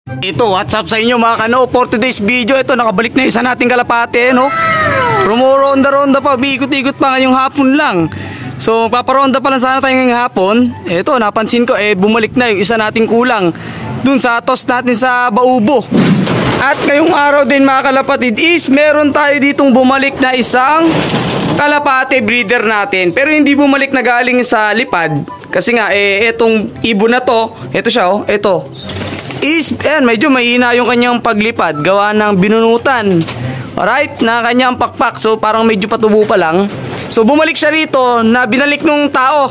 Ito, what's up sa inyo mga kano? For today's video, ito nakabalik na isa nating kalapate, no? Rumoronda-ronda pa, biikot-ikot pa ngayong hapon lang. So, paparonda pa lang sana tayo ngayong hapon. Ito, napansin ko, bumalik na yung isa nating kulang dun sa toss natin sa Baubo. At ngayong araw din mga kalapatid is meron tayo ditong bumalik na isang kalapate breeder natin. Pero hindi bumalik na galing sa lipad. Kasi nga, etong ibon na to, ito siya, oh, ito. Medyo mahina yung kanyang paglipad gawa ng binunutan, alright, na kanyang pakpak. So parang medyo patubo pa lang. So bumalik siya rito na binalik nung tao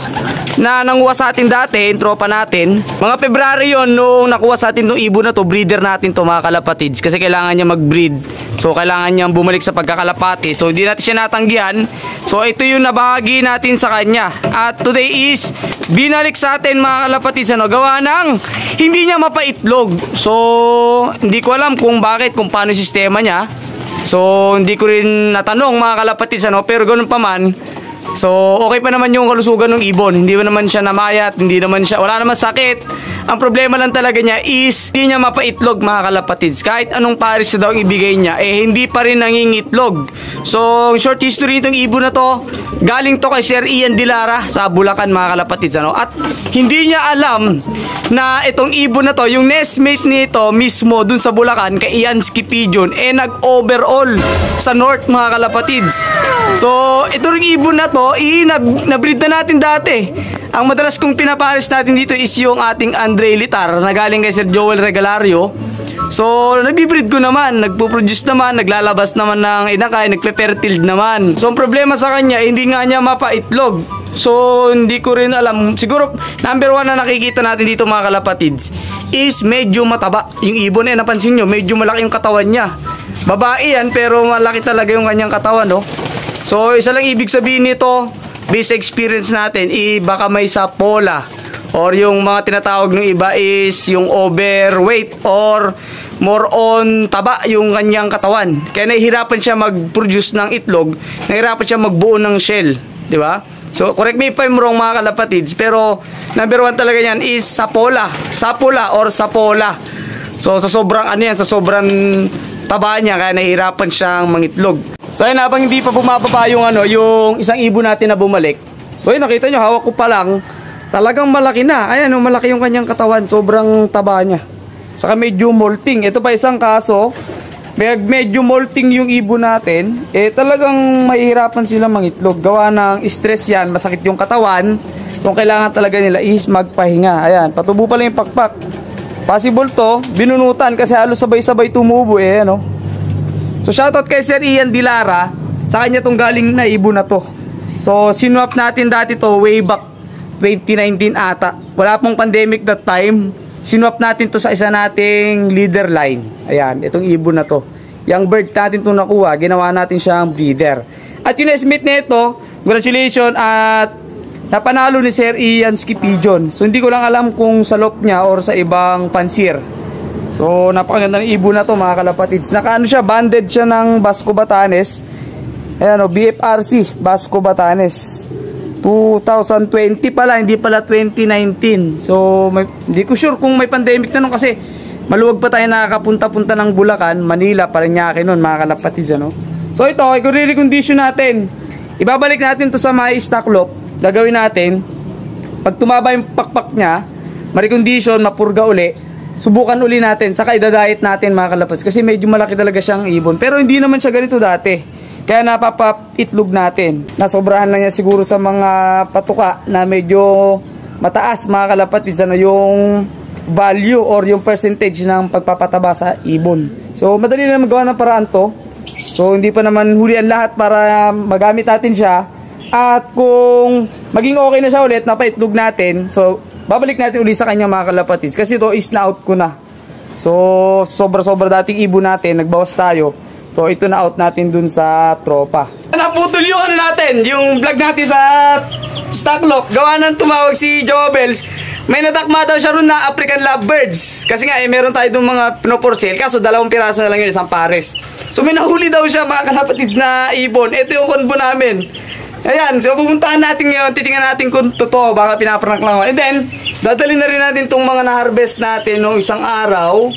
na nanguha sa atin dati, yung tropa natin. Mga February yon nung nakuha sa atin tong ibon na to. Breeder natin to mga kalapatids, kasi kailangan niya mag-breed. So kailangan niyang bumalik sa pagkakalapati. So hindi natin siya natanggihan. So ito yung nabahagi natin sa kanya. At today is binalik sa atin mga kalapatids, gawa ng hindi niya mapaitlog. So hindi ko alam kung bakit, kung paano yung sistema niya. So hindi ko rin natanong mga kalapatids, pero ganoon pa man. So okay pa naman yung kalusugan ng ibon. Hindi naman siya namayat, hindi naman siya, wala naman sakit. Ang problema lang talaga niya is hindi niya mapaitlog mga kalapatids. Kahit anong pares daw ibigay niya, hindi pa rin nangingitlog. So short history itong ibon na to, galing to kay Sir Ian Dilara sa Bulacan mga kalapatids, At hindi niya alam na itong ibon na to, yung nestmate nito mismo dun sa Bulacan kay Ian Skipidion, nag-overall sa North mga kalapatids. So ito ring ibon na to, na-breed na natin dati. Ang madalas kong pinapares natin dito is yung ating Andre Litar na galing kay Sir Joel Regalario. So nagbi-breed ko naman, nagpo-produce naman, naglalabas naman ng inakay, nagpe-fertile naman. So ang problema sa kanya, hindi nga niya mapaitlog. So hindi ko rin alam, siguro number one na nakikita natin dito mga kalapatids is medyo mataba yung ibon. Napansin nyo, medyo malaki yung katawan niya. Babae yan pero malaki talaga yung kanyang katawan, no? So isa lang ibig sabihin nito, based experience natin, baka may sapola, or yung mga tinatawag ng iba is yung overweight or more on taba yung kanyang katawan. Kaya nahihirapan siya mag-produce ng itlog, nahihirapan siya magbuo ng shell, di ba? So correct me if I'm wrong mga kalapatids, pero number one talaga yan is sapula or sapola. So sa sobrang sa sobrang taba niya, kaya nahihirapan siyang mangitlog. So ayun, habang hindi pa bumababa yung isang ibon natin na bumalik. So ayun, nakita nyo, hawak ko pa lang, talagang malaki na. Ayan, malaki yung kanyang katawan, sobrang taba niya. Saka medyo molting. Ito pa isang kaso, medyo molting yung ibon natin, talagang mahihirapan sila mangitlog. Gawa ng stress yan, masakit yung katawan. Kung kailangan talaga nila is magpahinga. Ayan, patubo pa lang yung pakpak. Possible to, binunutan kasi halos sabay-sabay tumubo So shoutout kay Sir Ian Dilara, sa kanya tong galing na ibon na to. So sinwap natin dati to way back 2019 ata. Wala pong pandemic that time. Sinwap natin to sa isa nating leader line. Ayan, itong ibon na to. Yung bird natin to nakuha, ginawa natin siyang breeder. At yung estimate nito, congratulations, at napanalo ni Sir Ian Skipidion. So hindi ko lang alam kung sa lop niya or sa ibang pansir. So napakaganda ng ibon na to mga kalapatids. Siya, banded siya ng Basco Batanes. Ayan BFRC Basco Batanes 2020 pala, hindi pala 2019. So hindi ko sure kung may pandemic na nun, kasi maluwag pa tayo nakakapunta-punta ng Bulacan, Manila, Parañaque nun mga kalapatids, So ito, i-recondition natin. Ibabalik natin to sa may stock lop. Gagawin natin, pag tumaba yung pakpak niya, ma-recondition, mapurga uli, subukan uli natin, saka idadayet natin mga kalapatids, kasi medyo malaki talaga siyang ibon. Pero hindi naman siya ganito dati, kaya napapaitlog natin. Nasobrahan lang niya siguro sa mga patuka na medyo mataas mga kalapatids, yung value or yung percentage ng pagpapataba sa ibon. So madali na magawa ng paraan to. So hindi pa naman huli ang lahat para magamit natin siya. At kung maging okay na siya ulit, napaitlog natin, so babalik natin ulit sa kanya mga kalapatids, kasi ito is na-out ko na. So sobra-sobra dating ibon natin, nagbawas tayo. So ito na-out natin dun sa tropa. Naputol yung natin, yung vlog natin sa stock lock. Gawa ng tumawag si Jobels. May natakma daw siya ron na African lovebirds. Kasi nga meron tayo dun mga pinoporsel, kaso 2 piraso na lang yun, isang pares. So may nahuli daw siya mga kalapatids na ibon. Ito yung konbo namin. Ayan, so pupuntahan natin ngayon, titingnan natin kung totoo, baka pinaprank lang. And then, dadalhin na rin natin itong mga na-harvest natin noong isang araw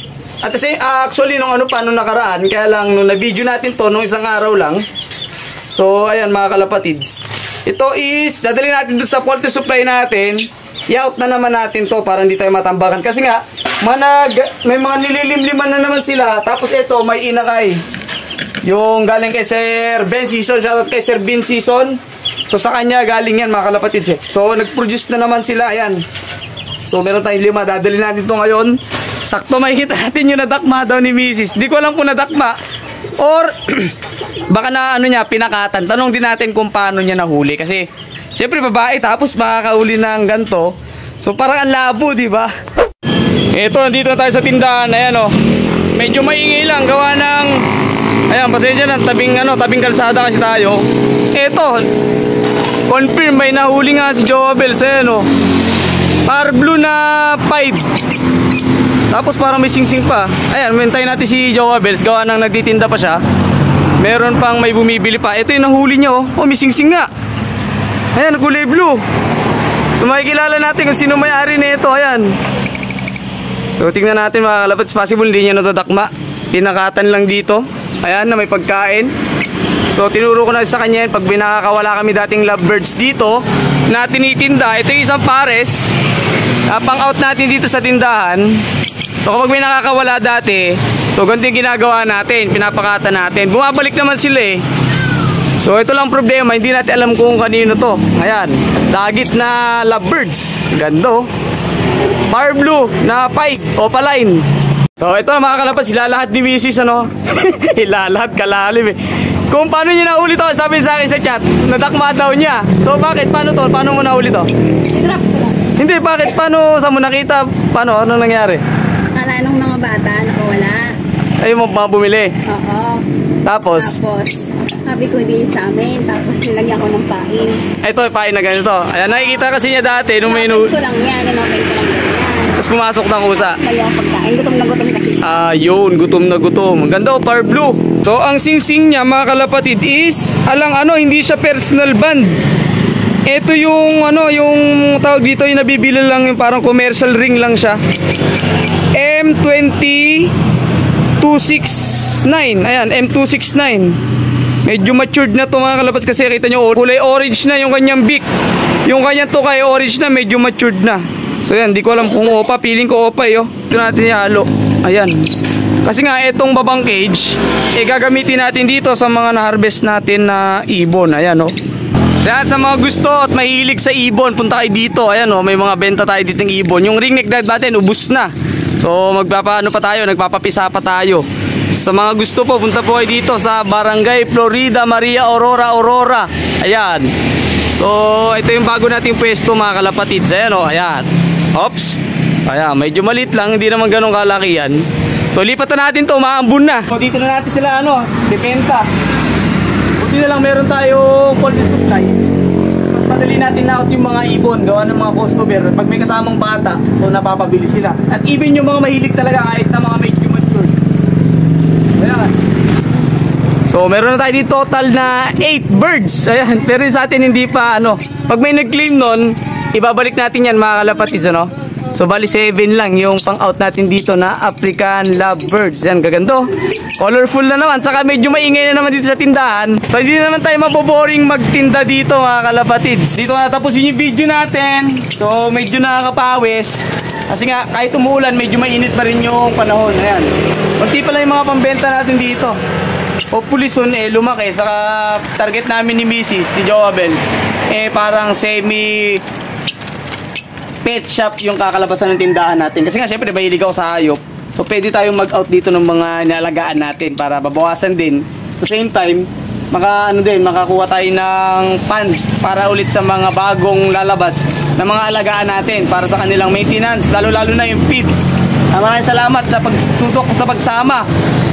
At kasi actually nung ano pa nung nakaraan, kaya lang nung na-video natin to nung isang araw lang. So ayan mga kalapatids. Ito is dadalhin natin doon sa poultry supply natin. I-out na naman natin to para hindi tayo matambakan. Kasi nga may mga nililimliman na naman sila. Tapos ito may inakay. Yung galing kay Sir Ben Season. Shoutout kay Sir Ben Season. So sa kanya galing yan mga kalapatids eh. So nag-produce na naman sila. Ayan. So meron tayong 5. Dadalhin natin to ngayon. Sakto makikita natin yung nadakma daw ni Mrs. Di ko alam kung nadakma or baka na ano niya pinakatan. Tanong din natin kung paano niya nahuli kasi syempre babae tapos makakahuli ng ganto. So parang ang labo, di ba? Ito, dito na tayo sa tindahan. Ayan oh. Medyo maingay lang gawa ng ayan, pasensya na tabing kalsada kasi tayo. Ito. Confirm may nahuli nga si Joabel sa ano. Par blue na 5. Tapos parang may singsing pa. Ayan, hintayin natin si Joabel. Gawa nang nagtitinda pa siya. Meron pang may bumibili pa. Ito yung nahuli niya oh. Oh, may singsing nga. Ayan, kulay blue. So makikilala natin kung sino may-ari nito. Ayan. So tingnan natin mga kalapatids. Possible hindi niya natadakma. Pinakatan lang dito. Ayan na may pagkain. So tinuro ko na sa kanya yan. Pag binakakawala kami dating lovebirds dito na tinitinda. Ito yung isang pares. Pang out natin dito sa tindahan. So kapag may nakakawala dati, so ganito yung ginagawa natin, pinapakata natin. Bumabalik naman sila eh. So ito lang problema, hindi natin alam kung kanino to. Ayan, dagit na lovebirds. Gando. Par blue na 5, opaline. So ito na mga kalapatids, ilalahat ni Mrs. ano. Ilalahat kalalim eh. Kung paano niya nahuli to, sabi sa akin sa chat, nadakma daw niya. So bakit, paano to? Paano mo nahuli to? I-drop ko lang. Hindi, bakit? Paano, saan mo nakita? Paano? Ano nangyari? Akala nung mga bata, nakawala. Ay, mo mga bumili. Oo. Tapos? Sabi ko din sa amin, tapos nilagyan ko ng pain. Ito, pain na ganito. Ayan, nakikita kasi niya dati nung menu. Inopen ko lang yan, inopen ko lang yan. Tapos pumasok ng kusa. Mali ako pagkain, gutom na gutom kasi. Yun, gutom na gutom. Ang ganda o, par blue. So, ang singsing niya, mga kalapatid, is, hindi siya personal band. Ito yung yung tawag dito, yung nabibili lang, yung parang commercial ring lang siya. M20269. Ayan, M269. Medyo matured na to mga kalapatids kasi kita nyo kulay orange na yung kanyang beak. Yung kanyang tukay orange na, medyo matured na. So yan, di ko alam kung opa, feeling ko opa eh. Ito natin ihalo. Ayan. Kasi nga itong babang cage, gagamitin natin dito sa mga na-harvest natin na ibon. Ayan oh. Kaya sa mga gusto at mahilig sa ibon, punta kayo dito. Ayan may mga benta tayo dito ng ibon. Yung ringneck dive natin, ubus na. So nagpapapisa pa tayo. Sa mga gusto po, punta po kayo dito sa Barangay Florida, Maria Aurora. Ayan. So ito yung bago nating pwesto mga kalapatids. Ayan ayan. Oops. Ayan, medyo maliit lang, hindi naman ganun kalaki yan. So lipat na natin to, maambun na. So dito na natin sila depenta. Buti na lang meron tayo poultry supply. Mas madali natin na out yung mga ibon, gawa ng mga customer. Pag may kasamang bata, so napapabili sila. At even yung mga mahilig talaga kahit na mga medyo mature. Ayan. So meron na tayo dito total na 8 birds. Ayan, pero sa atin hindi pa pag may nag-claim nun, ibabalik natin yan mga kalapatids So bali 7 lang yung pang-out natin dito na African lovebirds. Yan, gagando. Colorful na naman. Saka medyo maingay na naman dito sa tindahan. So hindi naman tayo maboboring magtinda dito mga kalapatids. Dito na tapusin yung video natin. So medyo nakakapawis. Kasi nga kahit umuulan medyo mainit pa rin yung panahon. Ayan. Kunti pala yung mga pambenta natin dito. Hopefully soon lumaki. Saka target namin ni Mrs. ni Joabel parang semi pet shop yung kakalabasan ng tindahan natin. Kasi nga syempre mahilig ako sa hayop. So pwede tayong mag-out dito ng mga inalagaan natin para babawasan din. At the same time, makakuha tayo ng fund para ulit sa mga bagong lalabas na mga alagaan natin para sa kanilang maintenance, lalo-lalo na yung feeds. Maraming salamat sa pagtutok sa pagsama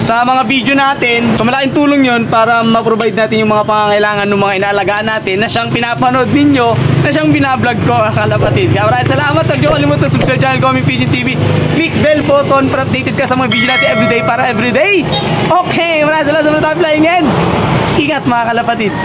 sa mga video natin. So malaking tulong yun para ma-provide natin yung mga pangangailangan ng mga inaalagaan natin na siyang pinapanood ninyo, na siyang binablog ko kalapatids. Kaya maraming salamat. Huwag niyo kalimutan subscribe channel ko, Pigeon TV. Click bell button para updated ka sa mga video natin everyday para everyday. Okay, maraming salamat sa mga tayo flying and ingat mga kalapatids.